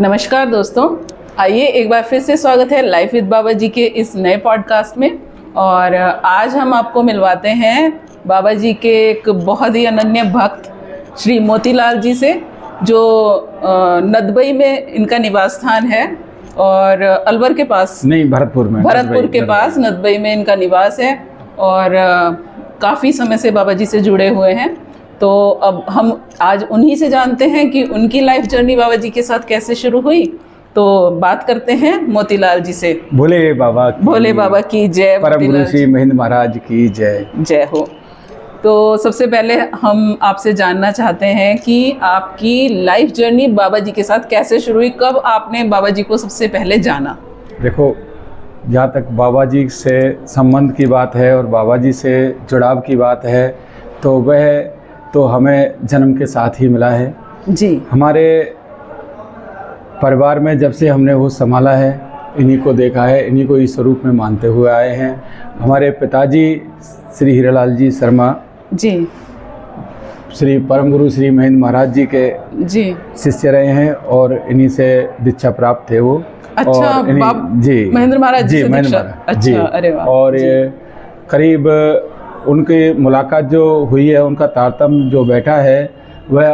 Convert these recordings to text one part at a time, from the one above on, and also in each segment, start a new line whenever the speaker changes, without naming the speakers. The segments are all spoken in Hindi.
नमस्कार दोस्तों, आइए एक बार फिर से स्वागत है लाइफ विद बाबा जी के इस नए पॉडकास्ट में। और आज हम आपको मिलवाते हैं बाबा जी के एक बहुत ही अनन्य भक्त श्री मोतीलाल जी से, जो नदबई में इनका निवास स्थान है और अलवर के पास नहीं, भरतपुर के पास नदबई में इनका निवास है। और काफ़ी समय से बाबा जी से जुड़े हुए हैं। तो अब हम आज उन्हीं से जानते हैं कि उनकी लाइफ जर्नी बाबा जी के साथ कैसे शुरू हुई। तो बात करते हैं मोतीलाल जी से।
भोले बाबा
की जय,
परम गुरु श्री महेंद्र महाराज की जय
जय हो। तो सबसे पहले हम आपसे जानना चाहते हैं कि आपकी लाइफ जर्नी बाबा जी के साथ कैसे शुरू हुई, कब आपने बाबा जी को सबसे पहले जाना?
देखो, जहाँ तक बाबा जी से संबंध की बात है और बाबा जी से जुड़ाव की बात है, तो वह तो हमें जन्म के साथ ही मिला है
जी।
हमारे परिवार में जब से हमने वो संभाला है, इन्हीं को देखा है, इन्हीं को इस स्वरूप में मानते हुए आए हैं। हमारे पिताजी श्री हीरालाल जी शर्मा
जी
श्री परम गुरु श्री महेंद्र महाराज जी के
जी
शिष्य रहे हैं और इन्हीं से दीक्षा प्राप्त थे वो।
अच्छा,
और
जी महेंद्र महाराज जी से दीक्षा। अच्छा, अरे वाह।
और करीब उनकी मुलाकात जो हुई है, उनका तारतम्य जो बैठा है, वह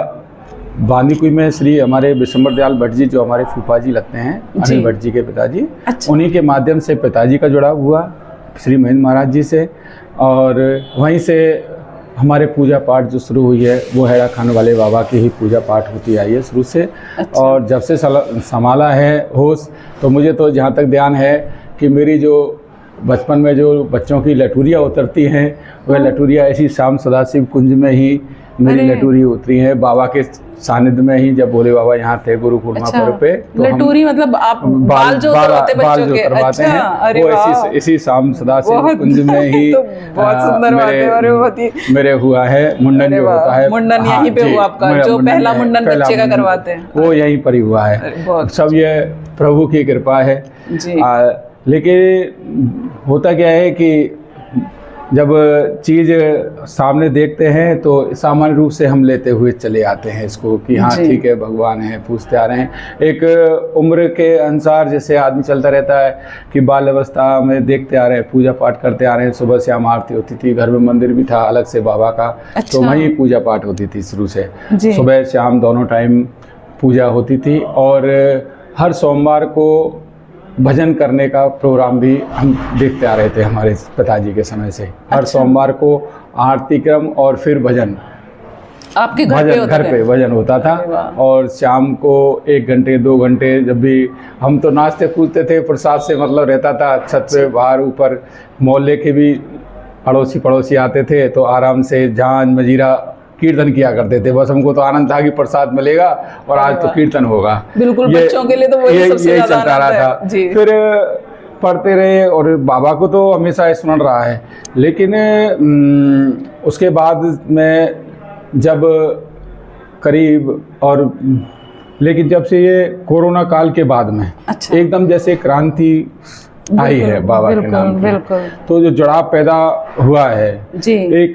बांदीकुई में श्री हमारे विशंबर दयाल भट्ट जी, जो हमारे फूफा जी लगते हैं, अनिल भट्ट जी के पिताजी। अच्छा। उन्हीं के माध्यम से पिताजी का जुड़ाव हुआ श्री महेंद्र महाराज जी से, और वहीं से हमारे पूजा पाठ जो शुरू हुई है वो हैरा खान वाले बाबा की ही पूजा पाठ होती आई है शुरू से। अच्छा। और जब से संभाला है होश, तो मुझे तो जहाँ तक ध्यान है कि मेरी जो बचपन में जो बच्चों की लटूरियाँ उतरती हैं, वह लटूरियाँ ऐसी शाम सदाशिव कुंज में ही मेरी लटूरी उतरी है, बाबा के सानिध्य में ही। जब भोले बाबा यहाँ थे गुरु पूर्णिमा पर्व पे, तो
लटूरी मतलब आप बाल जो
करवाते हैं, वो इसी शाम सदाशिव कुंज में ही
तो बहुत सुंदर बात है।
मेरे हुआ है मुंडन जो होता है,
मुंडन यहीं पे हुआ आपका, जो पहला मुंडन बच्चे का करवाते हैं,
वो यहीं पर ही हुआ है। सब ये प्रभु की कृपा है जी। लेकिन होता क्या है कि जब चीज़ सामने देखते हैं तो सामान्य रूप से हम लेते हुए चले आते हैं इसको कि हाँ ठीक है, भगवान है, पूछते आ रहे हैं। एक उम्र के अनुसार जैसे आदमी चलता रहता है कि बाल अवस्था में देखते आ रहे हैं, पूजा पाठ करते आ रहे हैं। सुबह शाम आरती होती थी, घर में मंदिर भी था अलग से बाबा का। अच्छा। तो वहीं पूजा पाठ होती थी शुरू से, सुबह शाम दोनों टाइम पूजा होती थी। और हर सोमवार को भजन करने का प्रोग्राम भी हम देखते आ रहे थे हमारे पिताजी के समय से। हर सोमवार को आरती क्रम और फिर भजन
आपके घर पे
भजन होता था। और शाम को 1 घंटे 2 घंटे जब भी हम तो नाचते कूदते थे, प्रसाद से मतलब रहता था। छत पे बाहर ऊपर मोहल्ले के भी पड़ोसी आते थे, तो आराम से झांझ मजीरा कीर्तन किया करते थे। बस हमको तो आनंद था कि प्रसाद मिलेगा और आज तो कीर्तन होगा।
बिल्कुल, बच्चों के लिए तो वही सबसे
यही चलता रहा था। फिर पढ़ते रहे और बाबा को तो हमेशा स्मरण रहा है। लेकिन उसके बाद में जब करीब लेकिन जब से ये कोरोना काल के बाद में एकदम जैसे क्रांति आई है बाबा के नाम की, तो जो जुड़ाव पैदा हुआ है जी। एक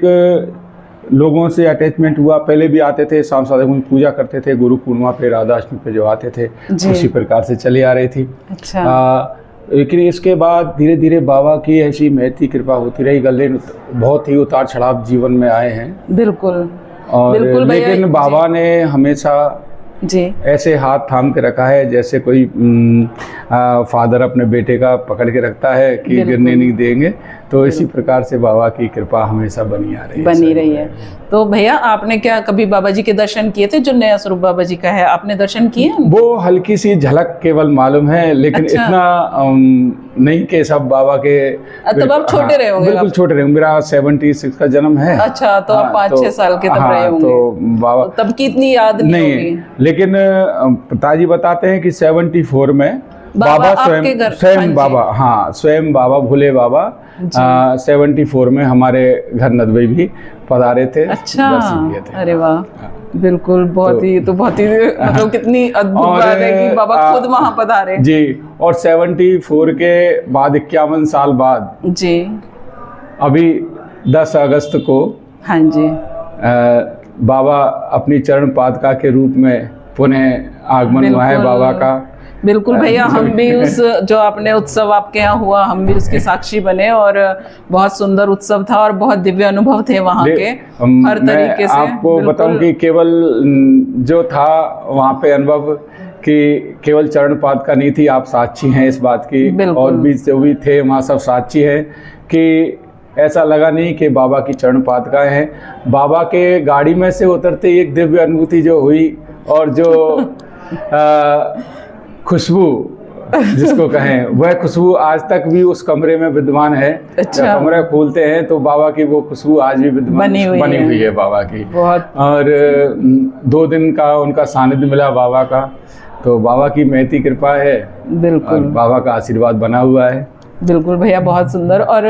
लोगों से अटैचमेंट हुआ। पहले भी आते थे, शाम साधक में पूजा करते थे, गुरु पूर्णिमा पे, राधाअष्टमी पे जो आते थे, उसी प्रकार से चली आ रही थी। अच्छा। लेकिन इसके बाद धीरे धीरे बाबा की ऐसी महती कृपा होती रही। गले बहुत ही उतार चढ़ाव जीवन में आए हैं। बिल्कुल। और लेकिन बाबा ने हमेशा जी ऐसे हाथ थाम के रखा है जैसे कोई फादर अपने बेटे का पकड़ के रखता है कि गिरने नहीं देंगे। तो इसी प्रकार से बाबा की कृपा हमेशा बनी रही है।
तो भैया, आपने क्या कभी बाबा जी के दर्शन किए थे? जो नया स्वरूप बाबा जी का है, आपने दर्शन किए?
वो हल्की सी झलक केवल मालूम है, लेकिन अच्छा। इतना नहीं कि सब बाबा के।
तब आप छोटे रहे होंगे?
बिल्कुल छोटे रहे होंगे। मेरा 76 का जन्म है।
अच्छा, तो आप 5-6 साल के तब रहे होंगे।
तो बाबा
तब की इतनी याद नहीं होगी।
लेकिन पिताजी बताते हैं कि 74 में बाबा स्वयं बाबा भोले बाबा 74 में हमारे घर नदबई भी पधारे थे।
अच्छा, अरे वाह, बिल्कुल। बहुत ही मतलब कितनी अद्भुत बात है कि बाबा खुद वहाँ पधारे
जी। और 74 के बाद 51 साल बाद
जी,
अभी 10 अगस्त को
हाँ जी,
बाबा अपनी चरण पादुका के रूप में पुनः आगमन हुआ है बाबा का।
बिल्कुल भैया, हम भी उस जो आपने उत्सव आपके यहाँ हुआ, हम भी उसके साक्षी बने और बहुत सुंदर उत्सव था और बहुत दिव्य अनुभव थे वहाँ के हर तरीके से।
आपको बताऊं कि केवल जो था वहाँ पे अनुभव कि केवल चरणपाद का नहीं थी, आप साक्षी हैं इस बात की, और भी जो भी थे वहाँ सब साक्षी हैं कि ऐसा लगा नहीं कि बाबा की चरणपाद का है। बाबा के गाड़ी में से उतरते एक दिव्य अनुभूति जो हुई, और जो खुशबू जिसको कहें, वह खुशबू आज तक भी उस कमरे में विद्यमान है।
अच्छा।
जब कमरे खोलते हैं तो बाबा की वो खुशबू आज भी विद्यमान बनी हुई है बाबा की। और 2 दिन का उनका सानिध्य मिला बाबा का, तो बाबा की महती कृपा है,
बिल्कुल
बाबा का आशीर्वाद बना हुआ है।
बिल्कुल भैया, बहुत सुंदर। और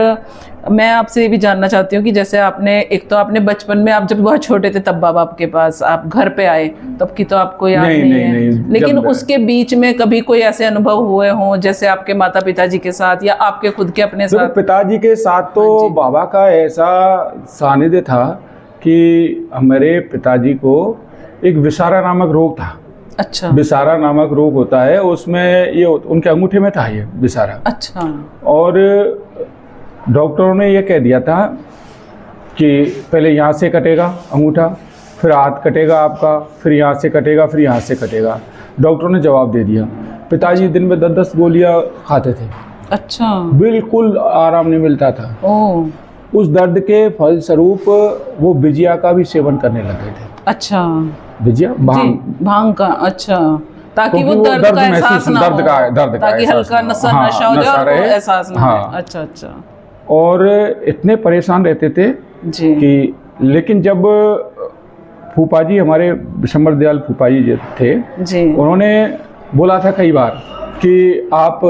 मैं आपसे ये भी जानना चाहती हूँ कि जैसे आपने, एक तो आपने बचपन में, आप जब बहुत छोटे थे तब बाबा आपके पास आप घर पे आए, तब की तो आपको याद नहीं है, लेकिन उसके बीच में कभी कोई ऐसे अनुभव हुए हों जैसे आपके माता पिताजी के साथ या आपके खुद के अपने साथ?
पिताजी के साथ तो बाबा का ऐसा सानिध्य था कि हमारे पिताजी को एक विसारा नामक रोग था।
अच्छा।
विसारा नामक रोग होता है, उसमें ये उनके अंगूठे में था ये विसारा।
अच्छा।
और डॉक्टरों ने ये कह दिया था कि पहले यहाँ से कटेगा अंगूठा, फिर हाथ कटेगा आपका, फिर यहाँ से कटेगा, फिर यहाँ से कटेगा। डॉक्टरों ने जवाब दे दिया। पिताजी दिन में 10-10 गोलियाँ खाते थे।
अच्छा।
बिल्कुल आराम नहीं मिलता था।
ओह।
उस दर्द के फलस्वरूप वो बिजिया का भी सेवन करने लगे थे।
अच्छा।
बिजिया,
भांग का। अच्छा, ताकि वो दर्द का एहसास ना हो, ताकि हल्का नशा हो जाए और एहसास ना हो। अच्छा अच्छा।
और इतने परेशान रहते थे
जी
कि, लेकिन जब फूफा जी, हमारे विशंबर दयाल फूफा जी थे
जी,
उन्होंने बोला था कई बार कि आप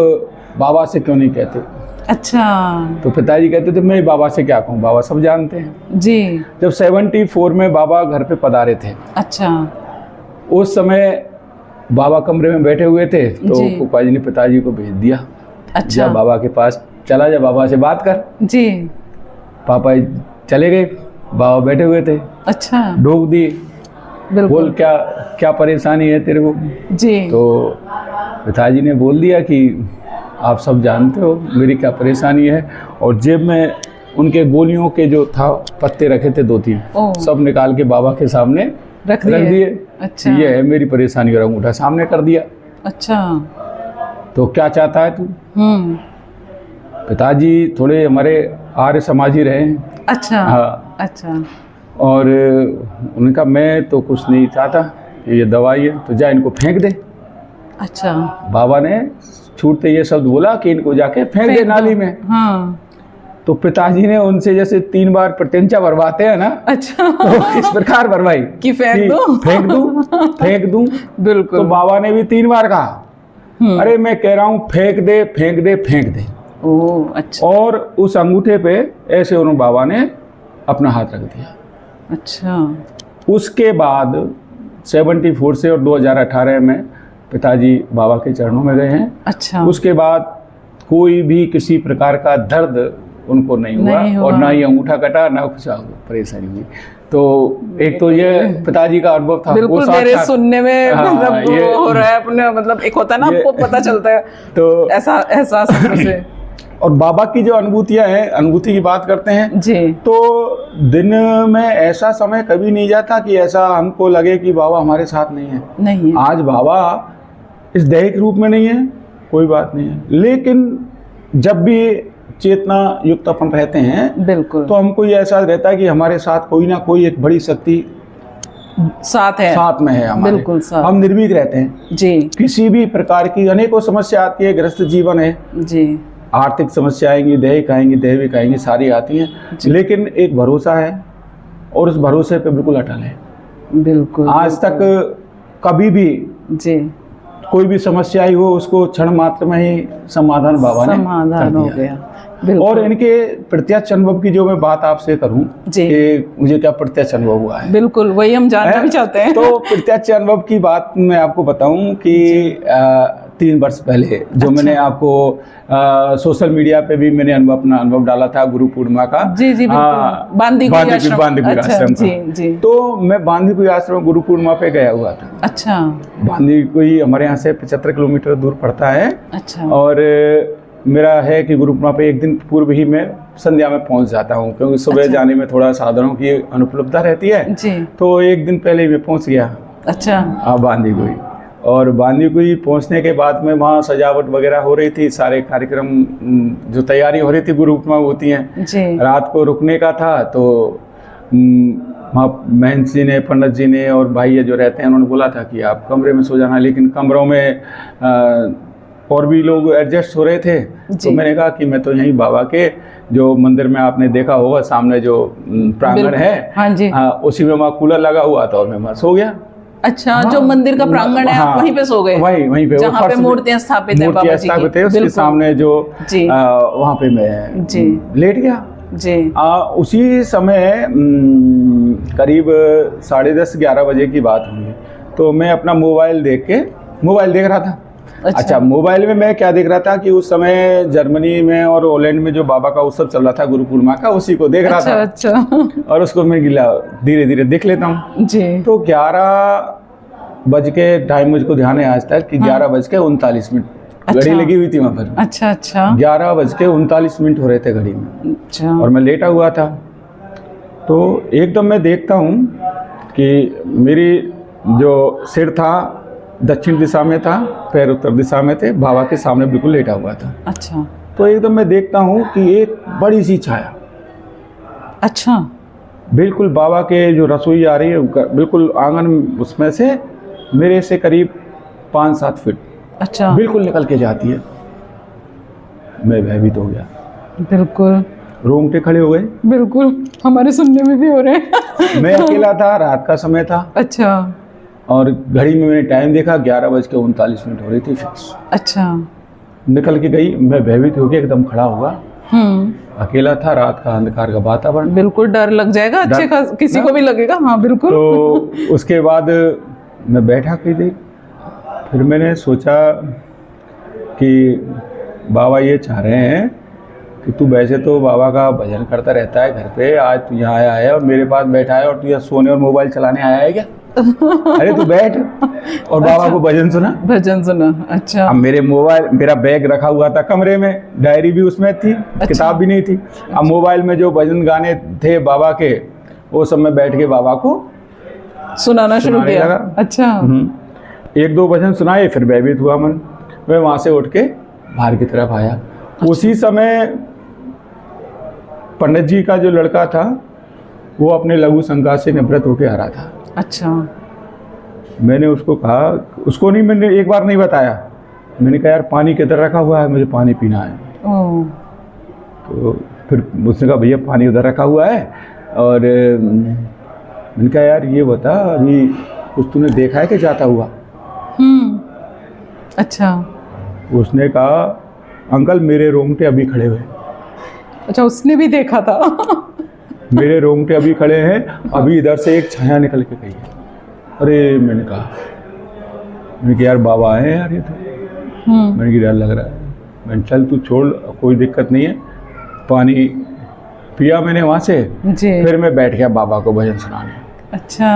बाबा से क्यों नहीं कहते।
अच्छा।
तो पिताजी कहते थे मैं बाबा से क्या कहूँ, बाबा सब जानते हैं
जी।
जब 74 में बाबा घर पे पधारे थे,
अच्छा,
उस समय बाबा कमरे में बैठे हुए थे, तो फूफा जी ने पिताजी को भेज दिया।
अच्छा।
जा बाबा के पास चला जा, बाबा से बात कर।
जी।
पापा चले गए, बाबा बैठे हुए थे।
अच्छा।
ढोक दिए, बोल क्या क्या परेशानी है तेरे को।
जी।
तो पिताजी ने बोल दिया कि आप सब जानते हो मेरी क्या परेशानी है, और जेब में उनके गोलियों के जो था पत्ते रखे थे 2-3, सब निकाल के बाबा के सामने रख दिए।
अच्छा।
ये है मेरी परेशानी, और अंगूठा सामने कर दिया।
अच्छा।
तो क्या चाहता है तू। पिताजी थोड़े हमारे आर्य समाजी रहे हैं।
अच्छा।
हाँ।
अच्छा।
और उनका मैं तो कुछ नहीं चाहता, ये दवाई है तो जा इनको फेंक दे।
अच्छा।
बाबा ने छूटते ये शब्द बोला कि इनको जाके फेंक दे नाली में।
हाँ।
तो पिताजी ने उनसे जैसे 3 बार प्रत्यंचा भरवाते हैं ना,
अच्छा,
तो इस प्रकार भरवाई
कि फेंक दूं,
फेंक दूं, फेंक दूं।
बिल्कुल।
तो बाबा ने भी 3 बार कहा, अरे मैं कह रहा हूँ फेंक दे, फेंक दे, फेंक दे।
ओह, अच्छा।
और उस अंगूठे पे ऐसे उन्होंने बाबा ने अपना हाथ रख दिया।
अच्छा।
उसके बाद 74 से और 2018 में पिताजी बाबा के चरणों में गए हैं।
अच्छा।
उसके बाद कोई भी किसी प्रकार का दर्द उनको नहीं हुआ, और ना ही अंगूठा कटा, ना कुछ परेशानी हुई। तो एक तो ये पिताजी का अनुभव था।
बिल्कुल मेरे सुनने में मतलब ये हो रहा है अपने, मतलब एक होता है ना, आपको पता चलता है तो ऐसा एहसास से।
और बाबा की जो अनुभूतियाँ हैं, अनुभूति की बात करते हैं
जी,
तो दिन में ऐसा समय कभी नहीं जाता कि ऐसा हमको लगे कि बाबा हमारे साथ नहीं है।
नहीं है।
आज बाबा इस दैहिक रूप में नहीं है, कोई बात नहीं है, लेकिन जब भी चेतना युक्त अपन रहते हैं,
बिल्कुल,
तो हमको ये एहसास रहता है कि हमारे साथ कोई ना कोई एक बड़ी शक्ति
साथ है,
साथ में है हमारे।
बिल्कुल साथ।
हम निर्भीक रहते हैं
जी।
किसी भी प्रकार की अनेकों समस्या आती है, गृहस्थ जीवन है
जी,
आर्थिक समस्या आएंगी, दैहिक आएंगी, दैविक आएंगी, सारी आती हैं, लेकिन एक भरोसा है और उस भरोसे पे बिल्कुल अटल है।
बिल्कुल।
आज तक कभी भी
जी
कोई भी समस्या आई हो, उसको क्षण मात्र में ही समाधान बाबा ने
समाधान हो गया।
और इनके प्रत्यक्ष अनुभव की जो मैं बात आपसे करूं कि मुझे क्या प्रत्यक्ष अनुभव हुआ है,
बिल्कुल वही हम जानना भी चाहते हैं।
तो प्रत्यक्ष अनुभव की बात मैं आपको बताऊं कि 3 वर्ष पहले जो मैंने आपको सोशल मीडिया पे भी मैंने अपना अनुभव डाला था गुरु पूर्णिमा का।
जी जी बिल्कुल। बांदीकुई
आश्रम
जी
का।
जी।
तो मैं बांदीकुई आश्रम गुरु पूर्णिमा पे गया हुआ था।
अच्छा।
बांदीकुई हमारे यहाँ से 75 किलोमीटर दूर पड़ता है।
अच्छा।
और मेरा है कि गुरु पूर्णिमा पे एक दिन पूर्व ही मैं संध्या में पहुंच जाता हूँ, क्योंकि सुबह
अच्छा।
जाने में थोड़ा साधनों की अनुपलब्धता रहती है
जी।
तो एक दिन पहले ही मैं पहुंच गया।
अच्छा।
बांदीकुई। और बांदीकुई पहुंचने के बाद में वहाँ सजावट वगैरह हो रही थी, सारे कार्यक्रम जो तैयारी हो रही थी गुरु पूर्णिमा होती हैं
जी।
रात को रुकने का था। तो वहाँ महंत जी ने, पंडित जी ने और भाई जो रहते हैं उन्होंने बोला था कि आप कमरे में सो जाना, लेकिन कमरों में और भी लोग एडजस्ट हो रहे थे। तो मैंने कहा कि मैं तो यहीं बाबा के जो मंदिर में आपने देखा होगा सामने जो प्रांगण है,
हाँ जी,
उसी में वहाँ कूलर लगा हुआ था और मैं वहाँ सो गया।
अच्छा। हाँ, जो मंदिर का प्रांगण है आप वहीं पे सो गए?
वहीं पे
जहाँ पे मूर्तियां स्थापित है बाबा जी की,
उसके सामने जो वहाँ पे मैं
जी
लेट गया
जी।
उसी समय करीब 10:30-11 बजे की बात हुई। तो मैं अपना मोबाइल देख रहा था। अच्छा, मोबाइल में मैं क्या देख रहा था कि उस समय जर्मनी में और हॉलैंड में जो बाबा का उत्सव चल रहा था गुरु पूर्णिमा का, उसी को देख रहा था।
अच्छा।
और उसको मैं धीरे धीरे देख लेता हूँ
जी।
तो 11 बज के टाइम मुझको ध्यान है आज तक कि 11:39 घड़ी लगी हुई थी वहाँ पर।
अच्छा अच्छा।
11:39 हो रहे थे घड़ी में।
अच्छा।
और मैं लेटा हुआ था। तो एकदम मैं देखता हूँ कि मेरी जो सिर था दक्षिण दिशा में था, पैर उत्तर दिशा में थे, बाबा के सामने बिल्कुल लेटा हुआ था।
अच्छा।
तो एकदम मैं देखता हूँ कि एक बड़ी सी छाया,
अच्छा,
बिल्कुल बाबा के जो रसोई आ रही है बिल्कुल आंगन उसमें से मेरे से करीब 5-7 फीट
अच्छा,
बिल्कुल निकल के जाती है। मैं भयभीत हो गया,
बिल्कुल
रोंगटे खड़े हो गए।
बिल्कुल, हमारे सुनने में भी हो रहे हैं।
मैं अकेला था, रात का समय था।
अच्छा।
और घड़ी में मैंने टाइम देखा 11:39 हो रही थी फिक्स।
अच्छा।
निकल के गई। मैं भयभीत हो गया, एकदम खड़ा हुआ। अकेला था, रात का अंधकार का वातावरण, बिल्कुल
डर लग जाएगा। अच्छे किसी को भी लगेगा। हाँ बिल्कुल।
तो उसके बाद मैं बैठा कई देर, फिर मैंने सोचा कि बाबा ये चाह रहे हैं कि तू वैसे तो बाबा का भजन करता रहता है घर पे, आज तू यहाँ आया है और मेरे पास बैठा है और तू यहाँ सोने और मोबाइल चलाने आया है क्या? अरे तू बैठ और बाबा को भजन सुना। अच्छा। अब मेरा बैग रखा हुआ था कमरे में, डायरी भी उसमें थी। अच्छा। किताब भी नहीं थी। अब मोबाइल में जो भजन गाने थे बाबा के, वो सब मैं बैठ के बाबा को
सुनाना शुरू किया। अच्छा।
1-2 भजन सुनाए, फिर भयभीत हुआ मन। मैं वहाँ से उठ के बाहर की तरफ आया। अच्छा। उसी समय पंडित जी का जो लड़का था वो अपने लघु शंका से निवृत्त होके आ रहा था।
अच्छा।
मैंने उसको कहा, उसको नहीं, मैंने एक बार नहीं बताया, मैंने कहा यार पानी किधर रखा हुआ है, मुझे पानी पीना है। तो फिर उसने कहा भैया पानी उधर रखा हुआ है। और मैंने कहा यार ये बता, अभी कुछ तूने देखा है कि जाता हुआ?
अच्छा।
उसने कहा अंकल मेरे रोंगटे अभी खड़े हुए।
अच्छा, उसने भी देखा था।
मेरे रोंगटे अभी खड़े हैं, अभी इधर से एक छाया निकल के गई है। अरे मैंने कहा यार बाबा आए यार ये तो। मैंने कहा डर लग रहा है। मैंने चल तू छोड़, कोई दिक्कत नहीं है। पानी पिया मैंने वहाँ से जी। फिर मैं बैठ गया बाबा को भजन सुनाने। अच्छा।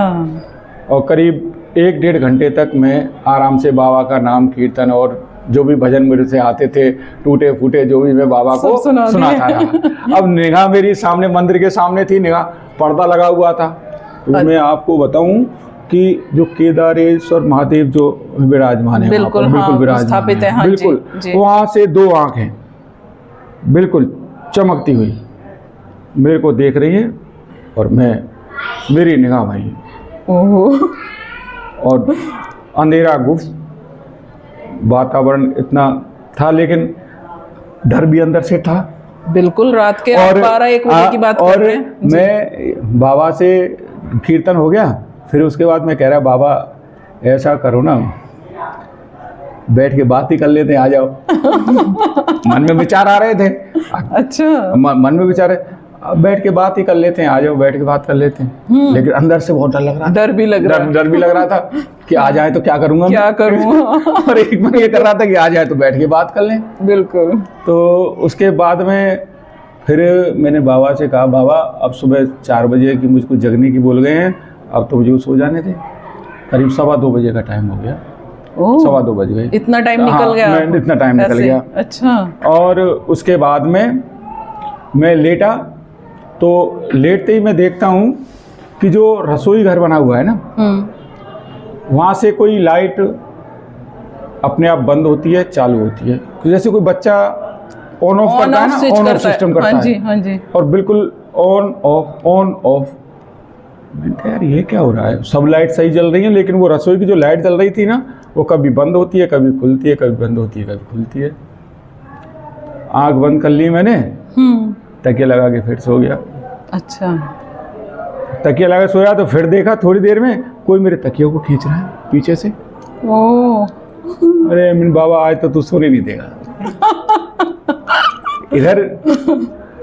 और करीब 1-1.5 घंटे तक मैं आराम से बाबा का नाम कीर्तन और जो भी भजन मेरे से आते थे, टूटे फूटे जो भी, मैं बाबा को सुनाता रहा। अब निगाह मेरी सामने मंदिर के सामने थी, निगाह पर्दा लगा हुआ था। तो मैं आपको बताऊं कि जो केदारेश्वर महादेव जो विराजमान है, बिल्कुल विराजमान है, बिल्कुल वहाँ से 2 आँखें बिल्कुल चमकती हुई मेरे को देख रही है और मेरी निगाह वही। और अंधेरा गुप्त वातावरण इतना था, लेकिन डर भी अंदर से था। बिल्कुल रात के 12-1 बजे की बात कर रहे हैं। मैं बाबा से कीर्तन हो गया, फिर उसके बाद मैं कह रहा बाबा ऐसा करो ना, बैठ के बात ही कर लेते हैं, आ जाओ। मन में विचार आ रहे थे। अच्छा। मन में विचार है, अब बैठ के बात ही कर लेते हैं, आ जाओ बैठ के बात कर लेते हैं। लेकिन अंदर से बहुत डर लग रहा था। डर भी लग रहा था कि आ जाए तो क्या करूँगा मैं?
क्या करूँ?
और एक मन ये कर रहा था कि आ जाए तो बैठ के बात कर लें।
बिल्कुल।
तो उसके बाद में फिर मैंने बाबा से कहा, बाबा अब सुबह 4 बजे की मुझको जगने की बोल गए हैं, अब तो मुझे सो जाने थे। करीब 2:15 बजे का टाइम हो गया। 2:15 बज गए।
इतना टाइम निकल गया?
मैं इतना टाइम निकल
ऐसे?
गया।
अच्छा।
और उसके बाद में मैं लेटा, तो लेटते ही मैं देखता हूँ कि जो रसोई घर बना हुआ है ना, वहाँ से कोई लाइट अपने आप बंद होती है, चालू होती है। तो जैसे कोई बच्चा ऑन ऑफ करता है ना, ऑन ऑफ सिस्टम करता है।
हाँ जी, हाँ जी।
और बिल्कुल ऑन ऑफ। मैंने कहा यार ये क्या हो रहा है, सब लाइट सही जल रही है, लेकिन वो रसोई की जो लाइट जल रही थी ना, वो कभी बंद होती है, कभी खुलती है, कभी बंद होती है, कभी खुलती है। आँख बंद कर ली मैंने, तकिया लगा के फिर सो गया।
अच्छा।
तकिया लगा सोया तो फिर देखा थोड़ी देर में कोई मेरे तकियों को खींच रहा है पीछे से।
ओह।
अरे मिन बाबा आज तो तू सोने नहीं देगा। इधर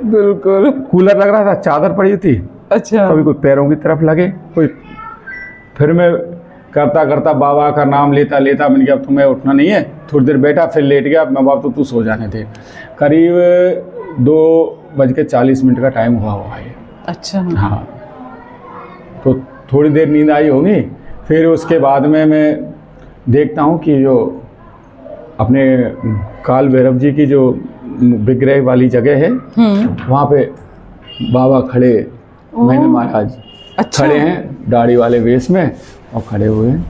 बिल्कुल।
कूलर लग रहा था, चादर पड़ी थी।
अच्छा।
कभी कोई पैरों की तरफ लगे, कोई। फिर मैं करता करता बाबा का नाम लेता लेता मैंने कहा अब तुम्हें उठना नहीं है। थोड़ी देर बैठा, फिर लेट गया। मैं बाबा तो तू सो जाने थे। करीब 2:40 का टाइम हुआ है।
अच्छा।
हाँ, तो थोड़ी देर नींद आई होगी। फिर उसके बाद में मैं देखता हूँ कि जो अपने काल भैरव जी की जो विग्रह वाली जगह है, वहाँ पे बाबा खड़े, महेंद्र महाराज खड़े हैं दाढ़ी वाले वेश में और खड़े हुए हैं।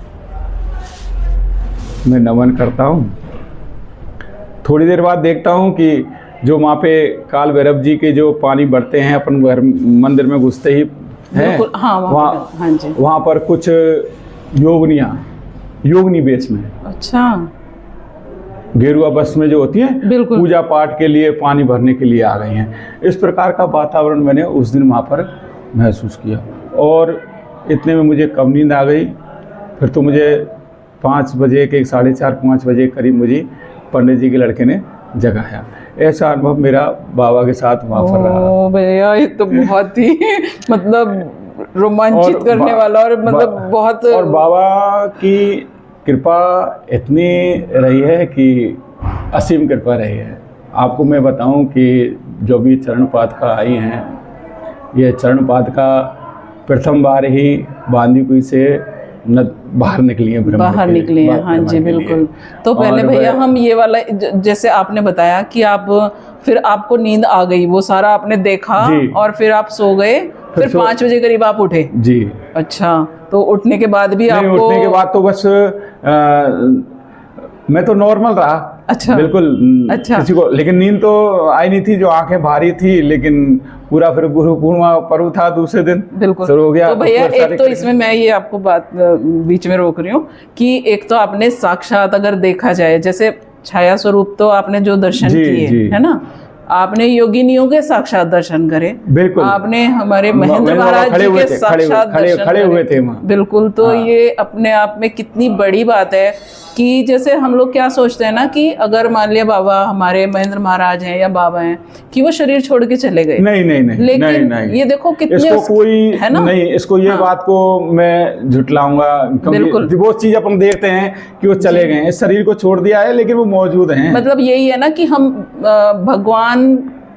मैं नमन करता हूँ। थोड़ी देर बाद देखता हूँ कि जो वहाँ पे काल भैरव जी के जो पानी बढ़ते हैं अपन घर मंदिर में घुसते ही हैं,
हाँ,
वहाँ पर कुछ योगनी वेश में।
अच्छा।
गेरुआ बस में जो होती हैं, पूजा पाठ के लिए पानी भरने के लिए आ गई हैं। इस प्रकार का वातावरण मैंने उस दिन वहाँ पर महसूस किया। और इतने में मुझे कब नींद आ गई, फिर तो मुझे 5 बजे के 4:30-5 बजे करीब मुझे पंडित जी के लड़के ने जगाया। ऐसा अनुभव मेरा बाबा के साथ वहाँ पर रहा।
ओ भैया, ये तो बहुत ही मतलब रोमांचित करने वाला और मतलब बहुत।
और बाबा की कृपा इतनी रही है कि असीम कृपा रही है। आपको मैं बताऊं कि जो भी चरण पादुका आई हैं, ये चरण पादुका प्रथम बार ही बांदीकुई से बाहर निकली हैं,
बाहर निकली हैं। हाँ जी, बिल्कुल। तो पहले भैया हम ये वाला जैसे आपने बताया कि आप फिर आपको नींद आ गई, वो सारा आपने देखा और फिर आप सो गए, फिर 5 बजे करीब आप उठे जी। अच्छा, तो उठने के बाद भी आपको?
उठने के बाद तो बस मैं तो नॉर्मल रहा।
अच्छा,
बिल्कुल।
अच्छा।
किसी को लेकिन नींद तो आई नहीं थी, जो आंखें भारी थी, लेकिन पूरा फिर गुरु पूर्णिमा पर्व था दूसरे दिन।
बिल्कुल
शुरू हो गया।
तो भैया एक तो इसमें मैं ये आपको बात बीच में रोक रही हूँ कि एक तो आपने साक्षात अगर देखा जाए, जैसे छाया स्वरूप तो आपने जो दर्शन किए है ना, आपने योगिनियों के साक्षात दर्शन करे, बिल्कुल। आपने हमारे महेंद्र महाराज जी के साक्षात दर्शन
खड़े हुए थे,
बिल्कुल। तो ये अपने आप में कितनी बड़ी बात है कि जैसे हम लोग क्या सोचते हैं ना कि अगर मान लिया बाबा हमारे महेंद्र महाराज हैं या बाबा हैं कि वो शरीर छोड़ के चले गए।
नहीं नहीं नहीं,
लेकिन
नहीं।
ये देखो कितने
इसको कोई
है ना,
नहीं, इसको ये बात को मैं झुटलाऊंगा। बिल्कुल। वो चीज अपन देखते हैं कि वो चले गए, इस शरीर को छोड़ दिया है, लेकिन वो मौजूद हैं।
मतलब यही है ना कि हम भगवान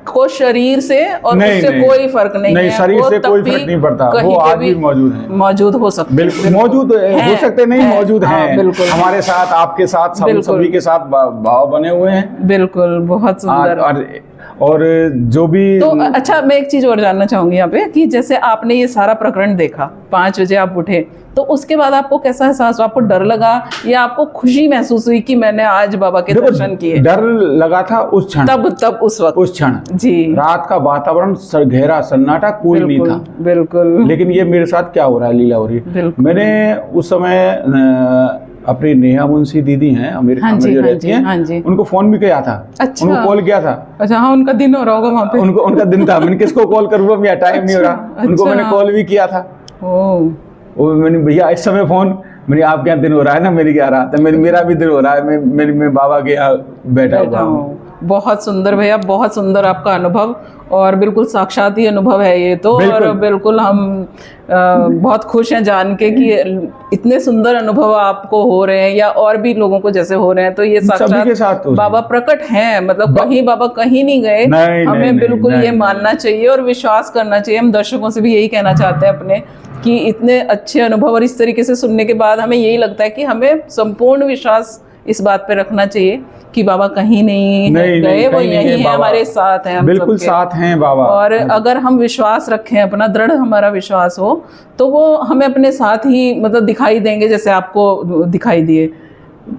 को शरीर से और उससे कोई फर्क नहीं है।
शरीर से कोई फर्क नहीं पड़ता, वो आज भी
मौजूद हो सकते,
बिल्कुल मौजूद हो सकते, नहीं मौजूद हैं, बिल्कुल हमारे साथ, आपके साथ, सभी के साथ भाव बने हुए हैं।
बिल्कुल, बहुत सुंदर।
और जो भी
तो अच्छा, मैं एक चीज और जानना चाहूंगी यहाँ पे कि जैसे आपने ये सारा प्रकरण देखा, 5 बजे आप उठे, तो उसके बाद आपको कैसा एहसास हुआ? आपको डर लगा या आपको खुशी महसूस हुई कि मैंने आज बाबा के दर्शन किए?
डर लगा था उस क्षण,
तब उस वक्त,
उस क्षण जी। रात का वातावरण गहरा सन्नाटा, कोई नहीं था, बिल्कुल। लेकिन ये मेरे साथ क्या हो रहा है, लीला हो रही है। मैंने उस समय अपनी नेहा मुंशी दीदी हैं अमेरिका में जो रहती हैं, उनको फोन भी किया था। अच्छा, उनको कॉल किया था।
अच्छा, हाँ, उनका दिन हो रहा होगा वहाँ पे।
उनका दिन था। मैंने किसको कॉल करूँगा, मेरा टाइम नहीं हो रहा। उनको मैंने कॉल भी किया था। मैंने भैया इस समय फोन, मैंने आपके यहाँ दिन हो रहा है ना, मेरे क्या रहा था, मेरा भी दिन हो रहा है, मैं बाबा के यहाँ बैठा हुआ हूँ।
बहुत सुंदर भैया, बहुत सुंदर आपका अनुभव, और बिल्कुल साक्षात ही अनुभव है ये तो। और बिल्कुल हम बहुत खुश हैं जान के कि इतने सुंदर अनुभव आपको हो रहे हैं या और भी लोगों को जैसे हो रहे हैं, तो ये साक्षात बाबा प्रकट हैं, मतलब कहीं बाबा कहीं नहीं गए। हमें बिल्कुल ये मानना चाहिए और विश्वास करना चाहिए। हम दर्शकों से भी यही कहना चाहते हैं अपने कि इतने अच्छे अनुभव और इस तरीके से सुनने के बाद हमें यही लगता है कि हमें संपूर्ण विश्वास इस बात पे रखना चाहिए कि बाबा कहीं नहीं गए, वो यहीं है, हमारे साथ हैं, हम
बिल्कुल साथ हैं बाबा।
और अगर हम विश्वास रखें, अपना दृढ़ हमारा विश्वास हो, तो वो हमें अपने साथ ही मतलब दिखाई देंगे, जैसे आपको दिखाई दिए,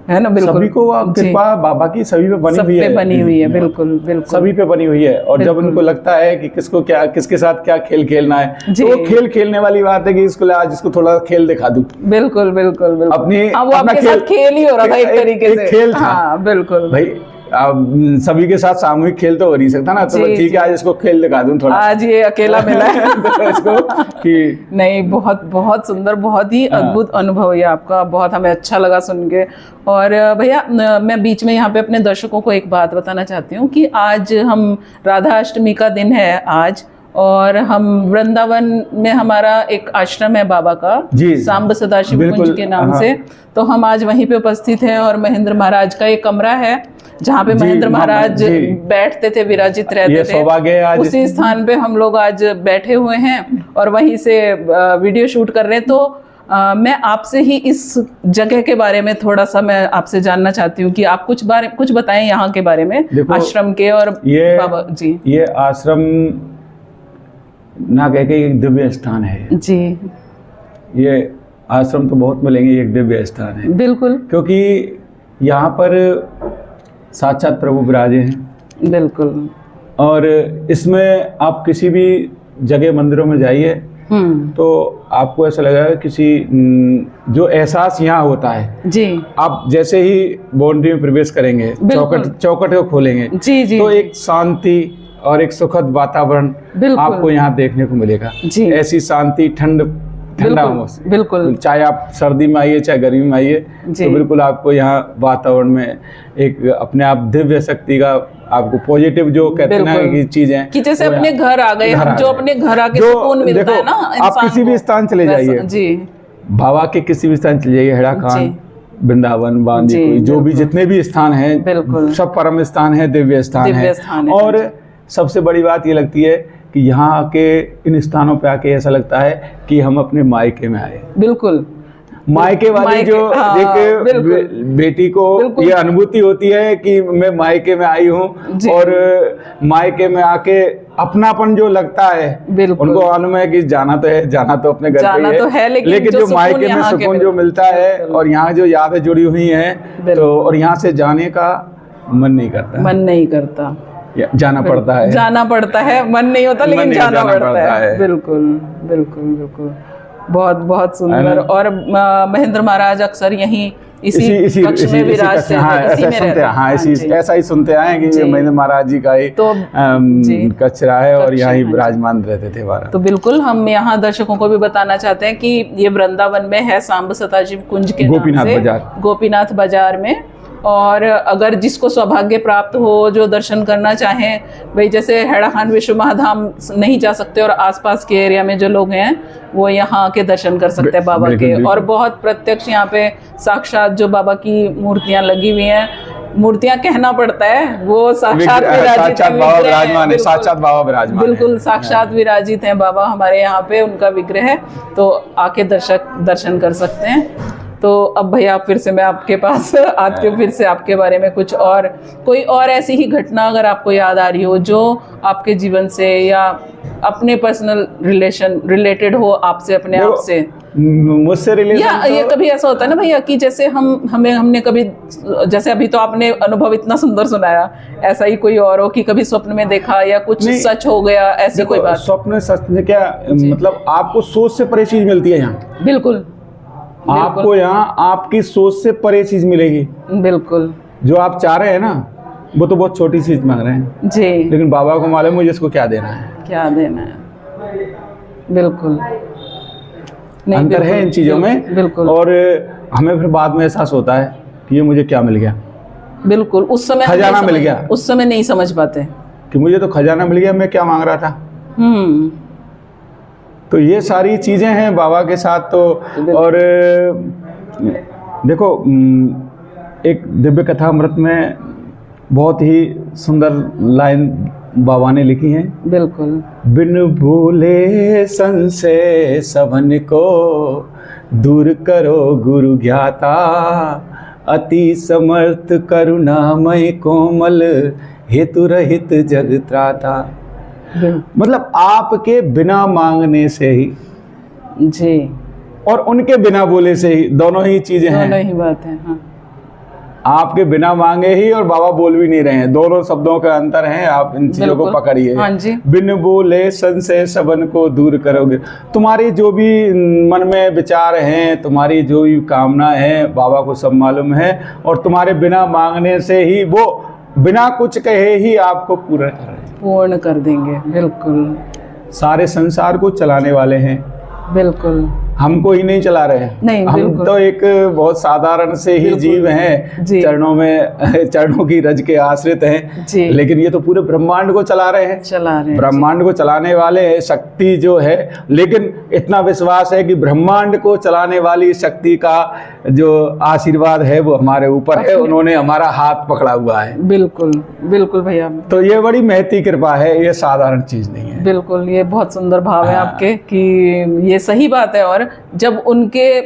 है ना। बिल्कुल
सभी को कृपा बाबा की सभी पे बनी हुई है,
बिल्कुल बिल्कुल
सभी पे बनी हुई है। और जब उनको लगता है कि किसको क्या, किसके साथ क्या खेल खेलना है, तो वो खेल खेलने वाली बात है कि इसको आज इसको थोड़ा खेल दिखा दूं।
बिल्कुल बिल्कुल बिल्कुल
अपनी
वो आपके साथ खेल ही हो रहा था एक तरीके से,
खेल था।
हाँ बिल्कुल
भाई, सभी के साथ सामूहिक खेल तो हो नहीं सकता ना, तो ठीक है आज इसको खेल दिखा दूं थोड़ा, आज
ये अकेला मिला है
तो इसको कि
नहीं, बहुत बहुत सुंदर, बहुत ही अद्भुत अनुभव है आपका, बहुत हमें अच्छा लगा सुन के। और भैया मैं बीच में यहाँ पे अपने दर्शकों को एक बात बताना चाहती हूँ कि आज हम राधा अष्टमी का दिन है आज, और हम वृंदावन में हमारा एक आश्रम है बाबा का, सांब सदाशिव कुंज के नाम से, तो हम आज वहीं पे उपस्थित हैं। और महेंद्र महाराज का एक कमरा है जहाँ पे महेंद्र महाराज बैठते थे, विराजित रहते थे, उसी स्थान पे हम लोग आज बैठे हुए हैं और वहीं से वीडियो शूट कर रहे हैं। तो मैं आपसे ही इस जगह के बारे में थोड़ा सा मैं आपसे जानना चाहती हूँ कि आप कुछ बताएं यहाँ के बारे में, आश्रम के। और बाबा जी,
ये आश्रम ना कह के एक दिव्य स्थान है
जी।
ये आश्रम तो बहुत मिलेंगे, एक दिव्य स्थान है
बिल्कुल,
क्योंकि यहाँ पर साक्षात प्रभु विराजे हैं।
बिल्कुल।
और इसमें आप किसी भी जगह मंदिरों में जाइए तो आपको ऐसा लगेगा किसी जो एहसास यहाँ होता है
जी।
आप जैसे ही बाउंड्री में प्रवेश करेंगे, चौखट को खोलेंगे
जी, जी,
तो एक शांति और एक सुखद वातावरण आपको यहाँ देखने को मिलेगा। ऐसी शांति, ठंडा मौसम,
बिल्कुल,
चाहे आप सर्दी में आइए चाहे गर्मी में आइए, तो बिल्कुल आपको यहाँ वातावरण में एक अपने आप दिव्य शक्ति का, आपको पॉजिटिव जो कहते हैं ना की चीजें,
कि जैसे अपने घर आ गए, जो अपने घर आके सुकून मिलता है ना।
आप किसी भी स्थान चले जाइए जी, बाबा के किसी भी स्थान चले जाइए, हेड़ा खान, वृंदावन, बांदीकुई, जो भी जितने भी स्थान हैं सब परम स्थान है, दिव्य स्थान है। और सबसे बड़ी बात ये लगती है कि यहाँ आके इन स्थानों पे आके ऐसा लगता है कि हम अपने मायके में आए।
बिल्कुल,
मायके वाली जो एक बेटी को ये अनुभूति होती है कि मैं मायके में आई हूँ, और मायके में आके अपनापन जो लगता है उनको मालूम है कि जाना तो अपने घर पे है, लेकिन जो मायके में सुकून जो मिलता है और यहाँ जो यादें जुड़ी हुई हैं, तो और यहाँ से जाने का मन नहीं करता, जाना पड़ता है, मन नहीं होता लेकिन जाना पड़ता है। बिल्कुल
बिल्कुल बिल्कुल, बहुत बहुत सुंदर। और महेंद्र महाराज अक्सर यहीं इसी कक्ष में विराजते हैं।
ऐसा ही सुनते आए कि महेंद्र महाराज जी का ही कक्ष रहा है और यहाँ ही विराजमान रहते थे हमारा।
तो बिल्कुल हम यहाँ दर्शकों को भी बताना चाहते हैं कि ये वृंदावन में है, सांब सदाशिव कुंज के गोपीनाथ बाजार में। और अगर जिसको सौभाग्य प्राप्त हो, जो दर्शन करना चाहें, भाई जैसे हेड़ा खान विश्व महाधाम नहीं जा सकते और आसपास के एरिया में जो लोग हैं वो यहाँ के दर्शन कर सकते हैं बाबा के। और बहुत प्रत्यक्ष यहाँ पे साक्षात जो बाबा की मूर्तियाँ लगी हुई हैं, मूर्तियाँ कहना पड़ता है, वो साक्षात विराजित,
साक्षात बाबा विराजमान,
बिल्कुल साक्षात विराजित हैं बाबा हमारे यहाँ पे, उनका विग्रह है, तो आके दर्शक दर्शन कर सकते हैं। तो अब भैया फिर से मैं आपके पास आके फिर से आपके बारे में कुछ और, कोई और ऐसी ही घटना अगर आपको याद आ रही हो जो आपके जीवन से या अपने पर्सनल रिलेटेड हो, आपसे अपने आप से,
मुझसे रिलेटेड,
या ये कभी ऐसा होता है ना भैया कि जैसे हमने कभी, जैसे अभी तो आपने अनुभव इतना सुंदर सुनाया, ऐसा ही कोई और हो कि कभी स्वप्न में देखा या कुछ सच हो गया, ऐसी कोई बात?
स्वप्न सच में क्या मतलब, आपको सोच से परे चीज मिलती है यहाँ।
बिल्कुल,
आपको यहाँ आपकी सोच से परे चीज मिलेगी।
बिल्कुल,
जो आप चाह रहे हैं ना वो तो बहुत छोटी चीज मांग रहे हैं
जी,
लेकिन बाबा को मालूम है जिसको क्या देना है,
बिल्कुल
अंतर है इन चीजों में।
बिल्कुल।
और हमें फिर बाद में एहसास होता है कि ये मुझे क्या मिल गया।
बिल्कुल, उस समय हम
खजाना
नहीं
मिल
समझ-
गया।
उस समय नहीं समझ पाते।
कि मुझे तो खजाना मिल गया, मैं क्या मांग रहा था। तो ये सारी चीज़ें हैं बाबा के साथ। तो और देखो, एक दिव्य कथा अमृत में बहुत ही सुंदर लाइन बाबा ने लिखी हैं।
बिल्कुल।
बिन भूले संशय सबन को दूर करो गुरु ज्ञाता, अति समर्थ करुणामय कोमल हेतु रहित जग त्राता। मतलब आपके बिना मांगने से ही
जी,
और उनके बिना बोले से ही, दोनों ही चीजें हैं।
दोनों ही बात है। हाँ,
आपके बिना मांगे ही और बाबा बोल भी नहीं रहे हैं, दोनों शब्दों का अंतर है। आप इन चीजों को
बिल्कुल।
पकड़िए।
हाँ जी।
बिन बोले संशय सबन को दूर करोगे। तुम्हारी जो भी मन में विचार हैं, तुम्हारी जो भी कामना है, बाबा को सब मालूम है। और तुम्हारे बिना मांगने से ही वो बिना कुछ कहे ही आपको पूरा कर रहे हैं,
पूर्ण कर देंगे। बिल्कुल
सारे संसार को चलाने वाले हैं।
बिल्कुल।
हमको ही नहीं चला रहे हैं।
नहीं,
हम
बिल्कुल।
तो एक बहुत साधारण से ही जीव हैं,
जी।
चरणों में चरणों की रज के आश्रित हैं।
जी।
लेकिन ये तो पूरे ब्रह्मांड को चला रहे हैं।
चला रहे हैं।
ब्रह्मांड को चलाने वाले शक्ति जो है, लेकिन इतना विश्वास है कि ब्रह्मांड को चलाने वाली शक्ति का जो आशीर्वाद है वो हमारे ऊपर है। उन्होंने हमारा हाथ पकड़ा हुआ है।
बिल्कुल बिल्कुल भैया।
तो ये बड़ी महती कृपा है, ये साधारण चीज नहीं है।
बिल्कुल, ये बहुत सुंदर भाव है आपके कि ये सही बात है। और जब उनके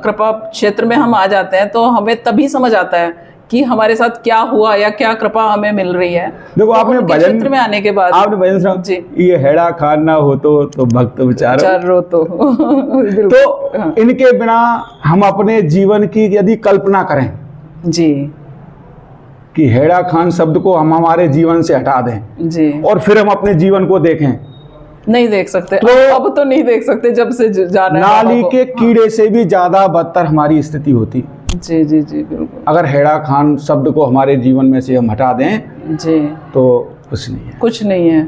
कृपा क्षेत्र में हम आ जाते हैं तो हमें तभी समझ आता है कि हमारे साथ क्या हुआ या क्या कृपा हमें मिल रही है।
देखो,
तो
आपने
उनके
भजन
क्षेत्र में आने के बाद
आपने भजन सुना,
जी।
ये हेड़ा खान ना हो तो भक्त बेचारो।
चारो तो बिल्कुल।
तो इनके बिना हम अपने जीवन की यदि कल्पना करें
जी
कि हेड़ा खान शब्द को हम हमारे जीवन से हटा दें
जी,
और फिर हम अपने जीवन को देखें,
नहीं देख सकते।
तो
अब तो नहीं देख सकते जब से जाना है बाबा
नाली
को।
के कीड़े से भी ज्यादा बदतर हमारी स्थिति होती।
जी जी जी, बिल्कुल।
अगर हेड़ा खान शब्द को हमारे जीवन में से हम हटा दें
जी,
तो कुछ नहीं है।
कुछ नहीं है।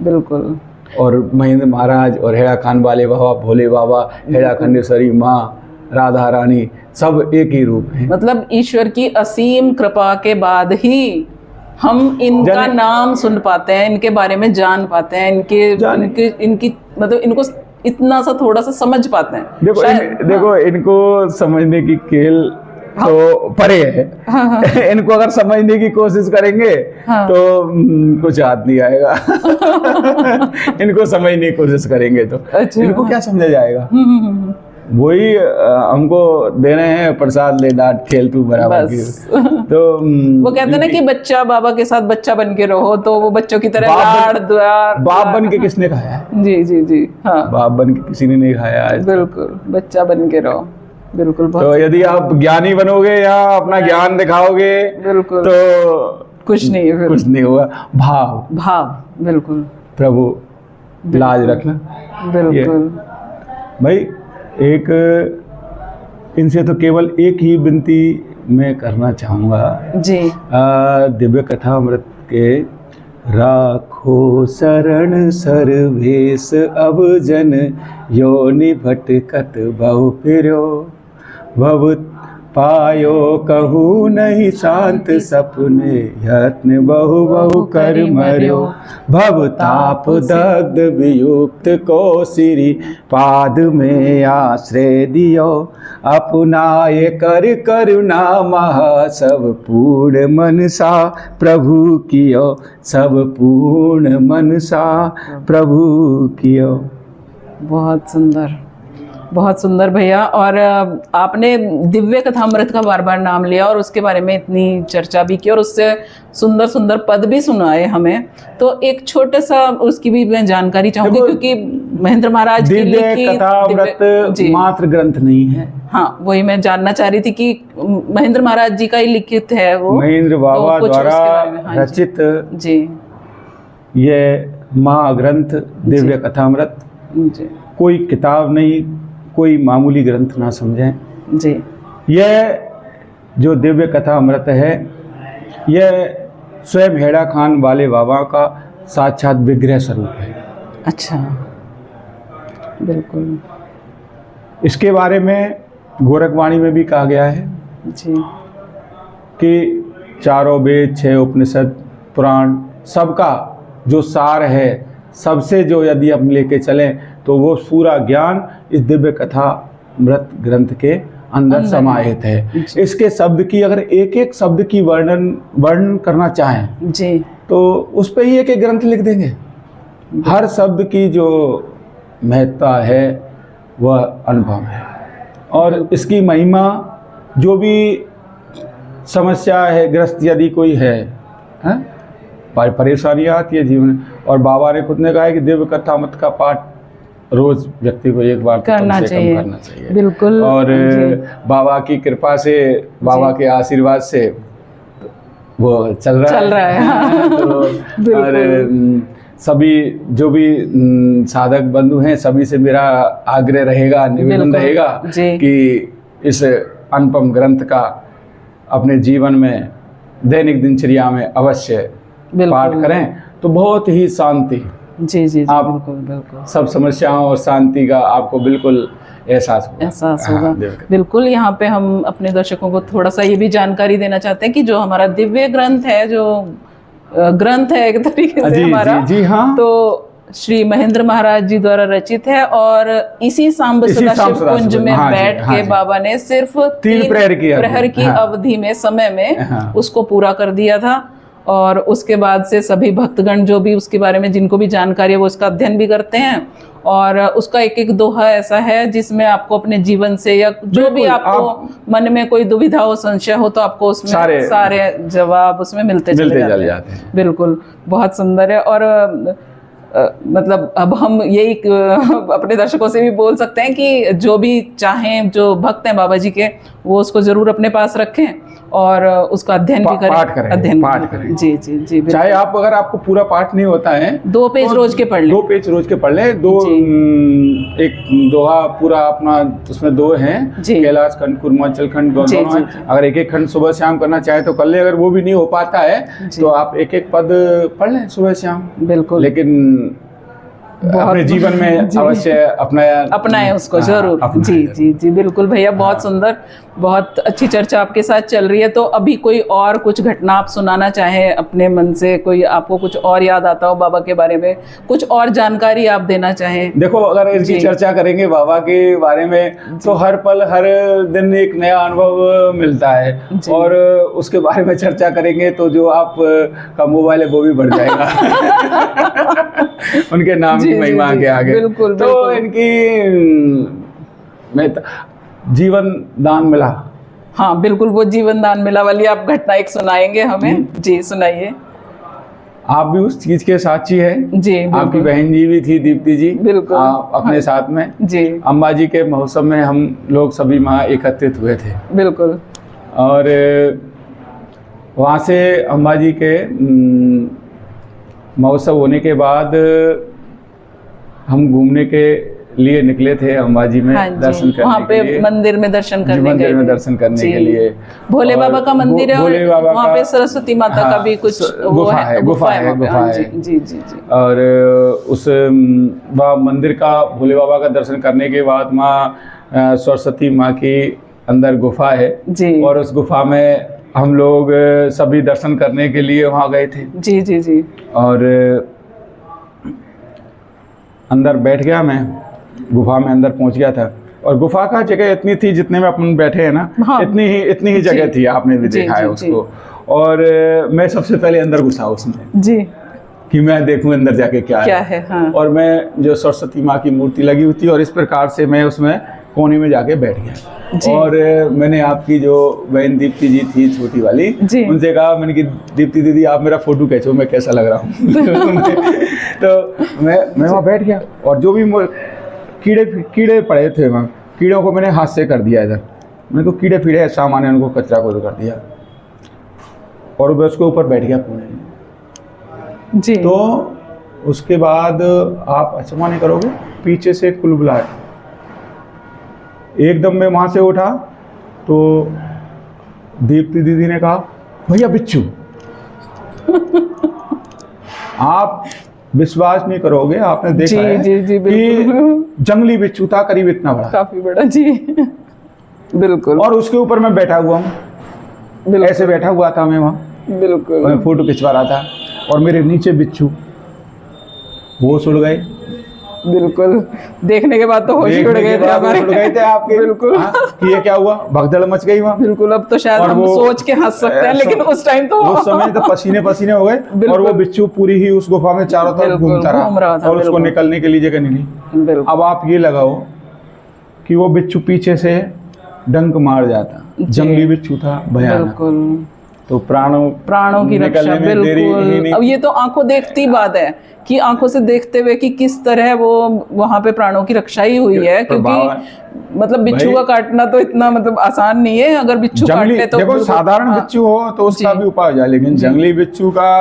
बिल्कुल।
और महेंद्र महाराज और हेड़ा खान वाले बाबा, भोले बाबा, हेड़ा खंडेश्वरी माँ, राधा रानी, सब एक ही रूप है।
मतलब ईश्वर की असीम कृपा के बाद ही हम इनका नाम सुन पाते हैं, इनके बारे में जान पाते हैं, इनकी मतलब इनको इतना सा थोड़ा सा समझ पाते हैं।
देखो देखो, इनको समझने की खेल तो परे है।
हाँ।
इनको अगर समझने की कोशिश करेंगे
हाँ।
तो कुछ याद नहीं आएगा। इनको समझने की कोशिश करेंगे तो
अच्छा।
इनको क्या समझा जाएगा। वही हमको दे रहे हैं प्रसाद, ले डांट खेल तू बराबर की। तो
वो कहते हैं ना कि बच्चा बाबा के साथ बच्चा बन के रहो, तो वो बच्चों की तरह लाड़ दुलार।
बाप बन के किसने खाया है?
जी जी जी, हाँ,
बाप बन के किसी ने नहीं खाया है।
बिल्कुल, बच्चा बन के रहो। बिल्कुल।
तो यदि आप ज्ञानी बनोगे या अपना ज्ञान दिखाओगे,
बिल्कुल,
तो
कुछ नहीं है।
कुछ नहीं होगा। भाव,
बिल्कुल
प्रभु लाज रखना।
बिल्कुल।
भाई, एक इनसे तो केवल एक ही विनती मैं करना चाहूँगा
जी।
दिव्य कथा अमृत के, राखो शरण सर्वेश अब जन, योनि भटकत बहु फिरो, भव पायो कहूँ नहीं शांत सपने, यत्न बहु बहु कर मर्यो, भव ताप दग्ध वियुक्त को सिरि, पाद में आश्रय दियो, अपनाय कर करुणा महा, सब पूर्ण मनसा प्रभु कियो, सब पूर्ण मनसा प्रभु कियो।
बहुत सुंदर, बहुत सुंदर भैया। और आपने दिव्य कथामृत का बार बार नाम लिया और उसके बारे में इतनी चर्चा भी की और उससे सुंदर सुंदर पद भी सुनाए हमें। तो एक छोटा सा उसकी भी मैं जानकारी चाहूंगी, क्योंकि महेंद्र महाराज की
दिव्य कथामृत मात्र ग्रंथ नहीं है।
हाँ, वही मैं जानना चाह रही थी कि महेंद्र महाराज जी का ही लिखित है वो,
महेंद्र बाबा
तो
द्वारा
हाँ
रचित
जी,
ये महाग्रंथ दिव्य कथामृत
जी
कोई किताब नहीं, कोई मामूली ग्रंथ ना समझें
जी।
यह जो दिव्य कथा अमृत है, यह स्वयं हेड़ा खान वाले बाबा का साक्षात विग्रह स्वरूप है।
अच्छा, बिल्कुल।
इसके बारे में गोरखवाणी में भी कहा गया है
जी।
कि चारों वेद, 6 उपनिषद, पुराण, सबका जो सार है, सबसे जो यदि हम लेके चलें तो वो पूरा ज्ञान इस दिव्य कथा मृत ग्रंथ के अंदर समाहित है। इसके शब्द की अगर एक एक शब्द की वर्णन करना चाहें
जी
तो उस पर ही एक एक ग्रंथ लिख देंगे। हर शब्द की जो महत्ता है वह अनुभव है, और इसकी महिमा, जो भी समस्या है ग्रस्त यदि कोई है, परेशानियाँ आती है जीवन में, और बाबा ने खुद ने कहा है कि दिव्य कथा मत का पाठ रोज व्यक्ति को एक बार
करना चाहिए।
करना चाहिए।
बिल्कुल।
और बाबा की कृपा से, बाबा के आशीर्वाद से वो चल रहा है। तो और सभी जो भी साधक बंधु हैं, सभी से मेरा आग्रह रहेगा, निवेदन रहेगा कि इस अनुपम ग्रंथ का अपने जीवन में दैनिक दिनचर्या में अवश्य पाठ करें तो बहुत ही शांति,
जी
आप
बिल्कुल
सब समस्याओं और शांति का आपको बिल्कुल एहसास
होगा। बिल्कुल। यहाँ पे हम अपने दर्शकों को थोड़ा सा ये भी जानकारी देना चाहते हैं कि जो हमारा दिव्य ग्रंथ है, जो ग्रंथ है एक तरीके से हमारा,
जी हाँ,
तो श्री महेंद्र महाराज जी द्वारा रचित है, और इसी सांब सदाशिव कुंज में बैठ के बाबा ने सिर्फ 3 प्रहर की अवधि में, समय में उसको पूरा कर दिया था। और उसके बाद से सभी भक्तगण जो भी उसके बारे में, जिनको भी जानकारी है, वो उसका अध्ययन भी करते हैं। और उसका एक एक दोहा ऐसा है जिसमें आपको अपने जीवन से या जो भी आपको मन में कोई दुविधा हो, संशय हो, तो आपको उसमें सारे जवाब उसमें मिलते चले जाते हैं। बिल्कुल, बहुत सुंदर है। और मतलब अब हम यही अपने दर्शकों से भी बोल सकते हैं कि जो भी चाहें, जो भक्त हैं बाबा जी के, वो उसको जरूर अपने पास रखें और उसका अध्ययन भी करें,
पाठ करें।
जी जी जी।
चाहे आप, अगर आपको पूरा पाठ नहीं होता है,
2 पेज रोज के पढ़ लें,
2 पेज रोज के पढ़ लें। एक दोहा पूरा अपना, उसमें 2 हैं, कैलाश खंड, पूर्वांचल खंड, दोनों हैं। अगर एक एक खंड सुबह शाम करना चाहे तो कर ले, अगर वो भी नहीं हो पाता है तो आप एक एक पद पढ़ लें सुबह शाम।
बिल्कुल।
लेकिन अपने जीवन में अवश्य अपनाएं उसको जरूर।
जी जी जी बिल्कुल भैया, बहुत सुंदर, बहुत अच्छी चर्चा आपके साथ चल रही है। तो अभी कोई और कुछ घटना आप सुनाना चाहें अपने मन से, कोई आपको कुछ और याद आता हो बाबा के बारे में, कुछ और जानकारी आप देना चाहें?
देखो, अगर इसकी चर्चा करेंगे बाबा के बारे में तो हर पल हर दिन एक नया अनुभव मिलता है, और उसके बारे में चर्चा करेंगे तो जो आप का मोबाइल है वो भी बढ़ जाएगा उनके नाम की महिमा के आगे।
बिल्कुल,
तो इनकी जीवन दान मिला।
हाँ बिल्कुल, वो जीवन दान मिला वाली आप घटना एक सुनाएंगे हमें? जी सुनाइए।
आप भी उस चीज के साक्षी है
जी।
आपकी बहन जी भी थी, दीप्ति जी,
बिल्कुल
अपने साथ में
जी।
अम्बाजी के महोत्सव में हम लोग सभी वहाँ एकत्रित हुए थे।
बिल्कुल।
और वहाँ से अम्बाजी के महोत्सव होने के बाद हम घूमने के लिए निकले थे अम्बाजी में, दर्शन करने
वहाँ पे मंदिर में दर्शन करने
के लिए।
भोले बाबा का मंदिर है, और वहाँ पे सरस्वती माता का भी कुछ
गुफा है।
जी जी जी।
और उस मंदिर का, भोले बाबा का दर्शन करने के बाद वहाँ सरस्वती माँ की अंदर गुफा है
जी,
और उस गुफा में हम लोग सभी दर्शन करने के लिए वहाँ गए थे।
जी जी जी।
और अंदर बैठ गया मैं, गुफा में अंदर पहुंच गया था, और गुफा का जगह इतनी थी जितने में अपन बैठे हैं ना,
हाँ,
इतनी ही जगह थी, आपने भी देखा है उसको। और मैं सबसे पहले अंदर घुसा उसमें जी, कि मैं देखूं अंदर जाके क्या है। हाँ। और मैं, जो सरस्वती माँ की मूर्ति लगी हुई थी, और इस प्रकार से मैं उसमें कोने में जाके बैठ गया। और मैंने आपकी जो बहन दीप्ति जी थी छोटी वाली, उनसे कहा, मैंने कि दीप्ति दीदी आप मेरा फोटो खींचो, मैं कैसा लग रहा हूँ तो मैं वहाँ बैठ गया, और जो भी कीड़े पड़े थे वहाँ, कीड़ों को मैंने हाथ से कर दिया इधर, मैंने तो कीड़े फीड़े सामान्य उनको कचरा को कर दिया, और मैं उसके ऊपर बैठ गया कोने में जी। तो उसके बाद आप अचंभा नहीं करोगे, पीछे से कुलबुलाहट, एकदम मैं वहाँ से उठा तो दीप्ति दीदी ने कहा, भैया बिच्छू। आप विश्वास नहीं करोगे, आपने देखा है कि जंगली बिच्छू था, करीब इतना बड़ा,
काफी बड़ा जी। बिल्कुल।
और उसके ऊपर मैं बैठा हुआ हूँ,
बिल्कुल।
ऐसे बैठा हुआ था मैं वहाँ,
बिल्कुल
मैं फोटो खिंचवा रहा था और मेरे नीचे बिच्छू वो उड़ गए।
बिल्कुल, देखने के बाद तो होश उड़ गए थे हमारे।
उड़ गए थे आपके।
बिल्कुल।
हाँ, कि ये क्या हुआ, भगदड़ मच गई वहाँ।
बिल्कुल, अब तो शायद
और
हम
वो
सोच के हंस सकते हैं, लेकिन उस टाइम तो
उस समय तो पसीने पसीने हो गए। और वो बिच्छू पूरी ही उस गुफा में चारों तरफ
बिल्कुल,
घूमता
घूम रहा था,
और उसको
बिल्कुल।
निकलने के लिए जगह नहीं थी।
बिल्कुल
अब आप ये लगाओ कि वो बिच्छू पीछे से डंक मार जाता, जंगली बिच्छू था भयानक,
बिल्कुल,
तो प्राणों
की रक्षा।
निकलने में देरी ही
बिल्कुल,
नहीं
अब
थी।
ये तो आंखों देखती बात है कि आंखों से देखते हुए कि किस तरह वो वहां पे प्राणों की रक्षा ही हुई है, क्योंकि मतलब बिच्छू का काटना तो इतना मतलब आसान नहीं है। अगर बिच्छू
जंगली
काटे तो
देखो साधारण बिच्छू हो तो उसका भी उपाय हो जाए, लेकिन जंगली बिच्छू का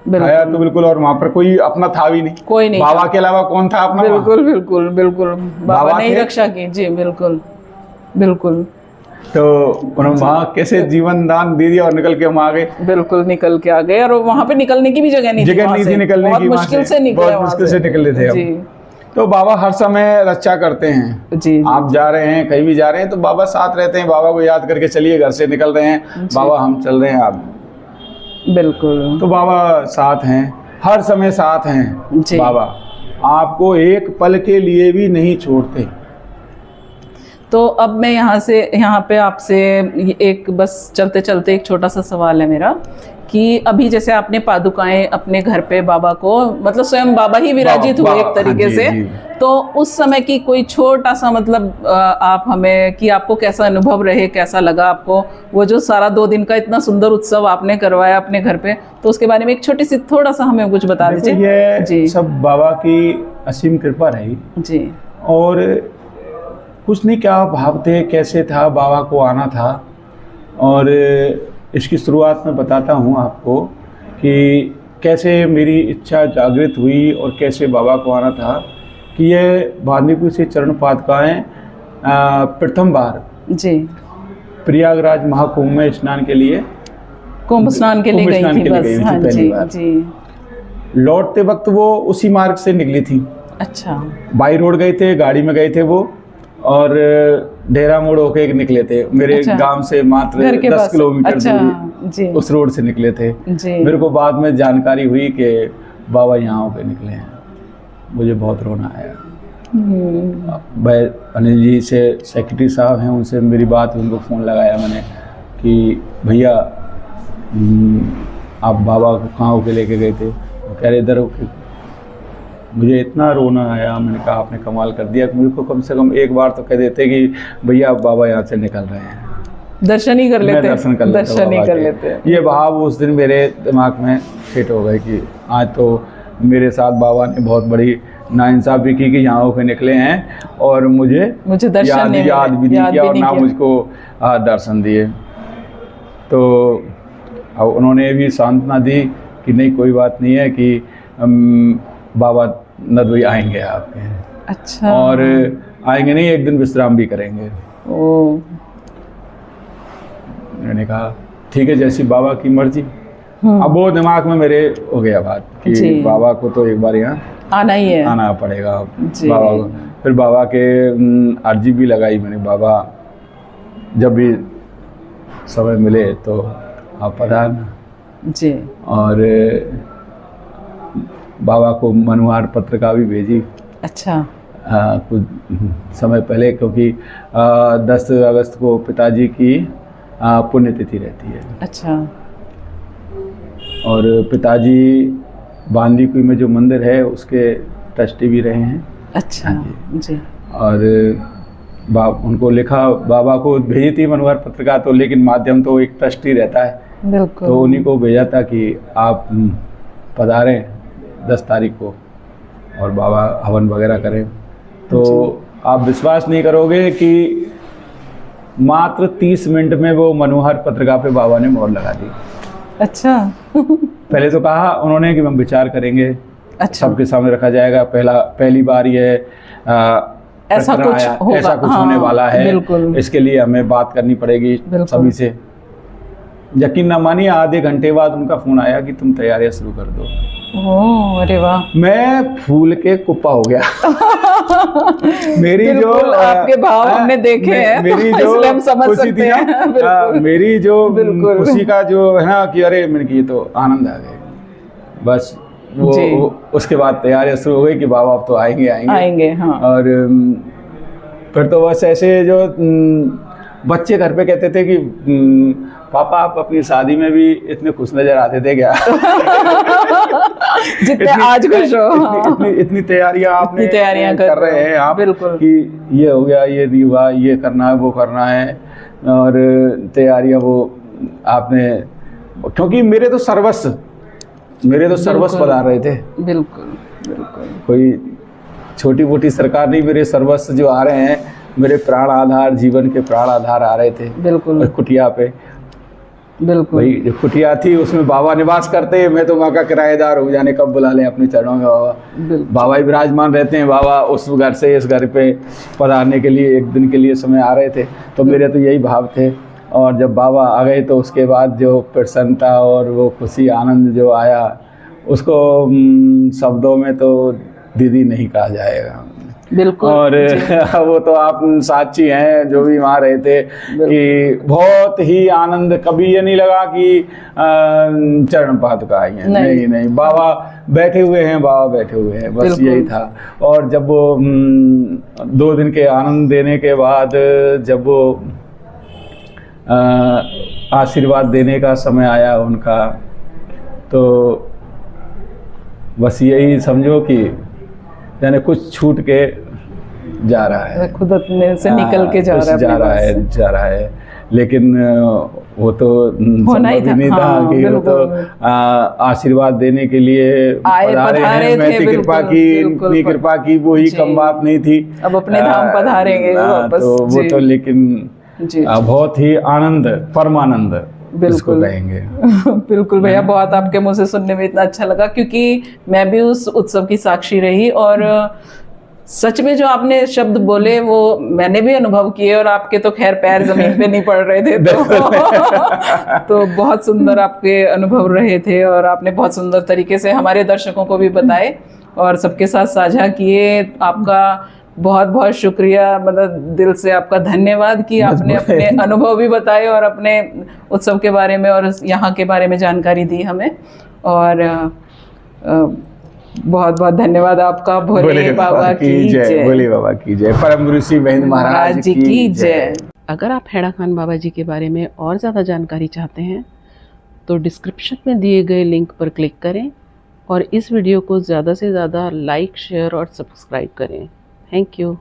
खाया तो बिल्कुल। और वहाँ पर कोई अपना था भी नहीं,
कोई नहीं,
बाबा के अलावा कौन था अपना?
बिल्कुल बिल्कुल बिल्कुल, बाबा ने ही रक्षा की जी। बिल्कुल बिल्कुल,
तो उन्होंने वहाँ कैसे जीवन दान दे दिया और निकल के हम आ गए।
बिल्कुल निकल के आ गए, और वहाँ पे निकलने की भी जगह नहीं थी,
निकलने
बहुत
की,
मुश्किल से निकले,
बहुत मुश्किल से निकले थे
जी।
तो बाबा हर समय रक्षा करते हैं
जी।
आप जा रहे हैं कहीं भी जा रहे हैं तो बाबा साथ रहते हैं। बाबा को याद करके चलिए, घर से निकल रहे हैं, बाबा हम चल रहे हैं आप।
बिल्कुल,
तो बाबा साथ हैं, हर समय साथ हैं
जी।
बाबा, आपको एक पल के लिए भी नहीं छोड़ते।
तो अब मैं यहाँ पे आपसे एक बस चलते चलते एक छोटा सा सवाल है मेरा, कि अभी जैसे आपने पादुकाएं अपने घर पे बाबा को, मतलब स्वयं बाबा ही विराजित हुए एक तरीके से, तो उस समय की कोई छोटा सा मतलब आप हमें, कि आपको कैसा अनुभव रहे, कैसा लगा आपको वो जो सारा 2 दिन का इतना सुंदर उत्सव आपने करवाया अपने घर पे, तो उसके बारे में एक छोटी सी थोड़ा सा हमें कुछ बता दीजिए।
ये
जी,
सब बाबा की असीम कृपा रही
जी।
और कुछ नहीं, क्या भाव थे, कैसे था, बाबा को आना था। और इसकी शुरुआत में बताता हूँ आपको कि कैसे मेरी इच्छा जागृत हुई और कैसे बाबा को आना था। कि ये बांदीपुर से चरण पादुकाएं प्रथम बार
जी
प्रयागराज महाकुंभ में स्नान के लिए,
कुंभ स्नान के लिए गई थी बस। हाँ जी जी।
लौटते वक्त वो उसी मार्ग से निकली थी।
अच्छा,
बाई रोड गए थे, गाड़ी में गए थे वो, और डेरा मोड़ होके निकले थे मेरे गांव से मात्र 10 किलोमीटर दूरी,
जी।
उस रोड से निकले थे
जी।
मेरे को बाद में जानकारी हुई कि बाबा यहाँ होके निकले हैं। मुझे बहुत रोना आया। भाई अनिल जी से सेक्रेटरी साहब हैं, उनसे मेरी बात, उनको फ़ोन लगाया मैंने कि भैया आप बाबा को कहाँ होके लेके गए थे? वो कह रहे इधर होके। मुझे इतना रोना आया, मैंने कहा आपने कमाल कर दिया। मुझे को कम से कम एक बार तो कह देते कि भैया बाबा यहाँ से निकल रहे हैं,
दर्शन ही कर लेते,
दर्शन ही कर लेते। ये भाव उस दिन मेरे दिमाग में फिट हो गए कि आज तो मेरे साथ बाबा ने बहुत बड़ी नाइंसाफ़ी की कि यहाँ होकर निकले हैं और मुझे दर्शन याद भी नहीं किया और ना मुझको दर्शन दिए। तो अब उन्होंने भी सांत्वना दी कि नहीं कोई बात नहीं है, कि बाबा नदवी आएंगे आपके।
अच्छा।
और आएंगे नहीं, एक दिन विश्राम भी करेंगे।
ओ।
मैंने कहा ठीक है, जैसी बाबा की मर्जी। अब वो दिमाग में मेरे हो गया बात कि बाबा को तो एक बार यहाँ
आना ही है,
आना पड़ेगा बाबा को। फिर बाबा के अर्जी भी लगाई मैंने, बाबा जब भी समय मिले तो आप पधारना
जी।
और बाबा को मनुहार पत्रिका भी भेजी।
अच्छा।
कुछ समय पहले, क्योंकि 10 अगस्त को पिताजी की पुण्यतिथि रहती है।
अच्छा।
और पिताजी बांदीकुई में जो मंदिर है उसके ट्रस्टी भी रहे हैं।
अच्छा जी।
और उनको लिखा, बाबा को भेजी थी मनोहर पत्रिका, तो लेकिन माध्यम तो एक ट्रस्टी रहता है,
बिल्कुल,
तो उन्हीं को भेजा था कि आप पधारें 10 तारीख को और बाबा हवन वगैरह करें। तो आप विश्वास नहीं करोगे कि मात्र 30 मिनट में वो मनोहर पत्रिका पे बाबा ने मोहर लगा दी।
अच्छा।
पहले तो कहा उन्होंने कि हम विचार करेंगे,
अच्छा,
सबके सामने रखा जाएगा, पहली बार ये
ऐसा कुछ
होने वाला है, इसके लिए हमें बात करनी पड़ेगी सभी से। यकीन ना मानिए, आधे घंटे बाद उनका फ़ोन आया कि तुम तैयारियां शुरू कर दो।
ओह, अरे वाह।
मैं फूल के कुप्पा हो गया। मेरी जो
बिल्कुल, आपके भाव हमने देखे हैं,
मेरी
तो
जो
इसलिए हम समझ
खुशी
सकते
थी ना,
हैं। बिल्कुल।
मेरी जो
बिल्कुल।
खुशी का जो है ना कि अरे मैंने की तो आनंद आ गए, बस
जी।
वो उसके बाद तैयारियां शुरू हो गई कि बाबा अब तो आएंगे आएंगे
आएंगे, हाँ।
और फिर तो बस ऐसे जो बच्चे घर पे कहते थे कि पापा आप अपनी शादी में भी इतने खुश नजर आते थे क्या?
जितने आज खुश हो। हाँ।
इतनी तैयारियां आपने
इतनी तैयारियां
कर रहे हैं आप,
बिल्कुल।
कि ये हो गया, ये नहीं हुआ, ये करना है, वो करना है, और तैयारियां वो आपने, क्योंकि मेरे तो सर्वस्व
बिल्कुल।
पधार रहे थे।
बिल्कुल बिल्कुल।
कोई छोटी मोटी सरकार नहीं, मेरे सर्वस्व जो आ रहे हैं, मेरे प्राण आधार, जीवन के प्राण आधार आ रहे थे।
बिल्कुल।
और कुटिया पे,
बिल्कुल।
भाई जो कुटिया थी उसमें बाबा निवास करते, मैं तो वहाँ का किराएदार हूँ, जाने कब बुला लें अपने चरणों में बाबा।
बिल्कुल।
बाबा ही विराजमान रहते हैं, बाबा उस घर से इस घर पे पधारने के लिए एक दिन के लिए समय आ रहे थे, तो मेरे तो यही भाव थे। और जब बाबा आ गए तो उसके बाद जो प्रसन्नता और वो खुशी आनंद जो आया, उसको शब्दों में तो दीदी नहीं कहा जाएगा।
बिल्कुल।
और वो तो आप साक्षी हैं जो भी वहाँ रहे थे, कि बहुत ही आनंद, कभी ये नहीं लगा कि चरण पादुका आई हैं, नहीं, बाबा बैठे हुए हैं, बाबा बैठे हुए हैं, बस यही था। और जब वो 2 दिन के आनंद देने के बाद जब वो आशीर्वाद देने का समय आया उनका, तो बस यही समझो कि यानी कुछ छूट के जा रहा है,
खुद अपने से निकल के जा
रहा है, लेकिन वो तो
होना ही था,
नहीं था कि वो तो आशीर्वाद देने के लिए पधारे हैं। मैं कृपा की, इतनी कृपा की वो ही कम बात नहीं थी,
अब अपने धाम पधारेंगे वापस।
तो वो तो लेकिन बहुत ही आनंद, परमानंद
बिल्कुल
कहेंगे।
बिल्कुल भैया, बहुत आपके मुंह से सुनने में इतना अच्छा लगा, क्योंकि मैं भी उस उत्सव की साक्षी रही, और सच में जो आपने शब्द बोले वो मैंने भी अनुभव किए, और आपके तो खैर पैर जमीन पे नहीं पड़ रहे थे, तो बहुत सुंदर आपके अनुभव रहे थे, और आपने बहुत सुंदर तरीके से हमारे दर्शकों को भी बताए और सबके साथ साझा किए। आपका बहुत बहुत शुक्रिया, मतलब दिल से आपका धन्यवाद कि आपने अपने अनुभव भी बताए और अपने उत्सव के बारे में और यहाँ के बारे में जानकारी दी हमें। और बहुत बहुत धन्यवाद आपका। भोले बाबा की जय।
भोले बाबा की जय। परम गुरु श्री महेंद्र महाराज जी की जय।
अगर आप हैड़ा खान बाबा जी के बारे में और ज़्यादा जानकारी चाहते हैं तो डिस्क्रिप्शन में दिए गए लिंक पर क्लिक करें और इस वीडियो को ज़्यादा से ज़्यादा लाइक, शेयर और सब्सक्राइब करें। Thank you.